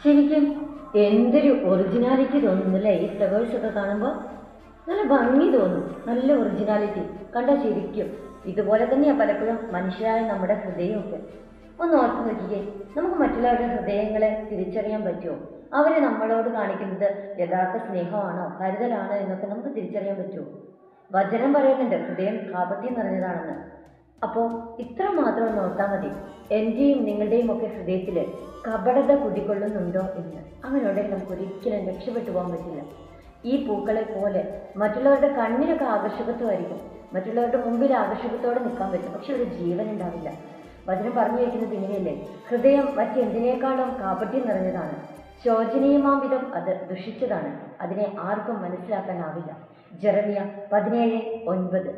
ശരിക്കും എന്തൊരു ഒറിജിനാലിറ്റി തോന്നുന്നില്ലേ ഈ ഫ്ലവേഴ്സ് ഒക്കെ കാണുമ്പോൾ. നല്ല ഭംഗി തോന്നും, നല്ല ഒറിജിനാലിറ്റി കണ്ടാൽ ശരിക്കും. ഇതുപോലെ തന്നെയാണ് പലപ്പോഴും മനുഷ്യരായ നമ്മുടെ ഹൃദയമൊക്കെ. ഒന്ന് ഓർത്ത് നോക്കിക്കേ, നമുക്ക് മറ്റുള്ളവരുടെ ഹൃദയങ്ങളെ തിരിച്ചറിയാൻ പറ്റുമോ? അവർ നമ്മളോട് കാണിക്കുന്നത് യഥാർത്ഥ സ്നേഹമാണോ കരുതലാണോ എന്നൊക്കെ നമുക്ക് തിരിച്ചറിയാൻ പറ്റുമോ? വചനം പറയുന്നുണ്ട് ഹൃദയം കാപട്യം നിറഞ്ഞതാണെന്ന്. അപ്പോൾ ഇത്ര മാത്രം ഒന്ന് ഓർത്താൽ മതി, എൻ്റെയും നിങ്ങളുടെയും ഒക്കെ ഹൃദയത്തിൽ കപടത കുടികൊള്ളുന്നുണ്ടോ എന്ന്. അങ്ങനെ ഉണ്ടെങ്കിൽ നമുക്ക് ഒരിക്കലും രക്ഷപ്പെട്ടു പോകാൻ പറ്റില്ല. ഈ പൂക്കളെ പോലെ മറ്റുള്ളവരുടെ കണ്ണിനൊക്കെ ആകർഷകത്വമായിരിക്കും, മറ്റുള്ളവരുടെ മുമ്പിൽ ആകർഷകത്തോടെ നിൽക്കാൻ പറ്റും, പക്ഷെ ഒരു ജീവൻ ഉണ്ടാവില്ല. വചനം പറഞ്ഞു വയ്ക്കുന്നത് ഇങ്ങനെയല്ലേ, ഹൃദയം മറ്റെന്തിനേക്കാളും കാപട്യം നിറഞ്ഞതാണ്, ശോചനീയമാം വിധം അത് ദുഷിച്ചതാണ്, അതിനെ ആർക്കും മനസ്സിലാക്കാനാവില്ല. ജെറമിയ 17:9.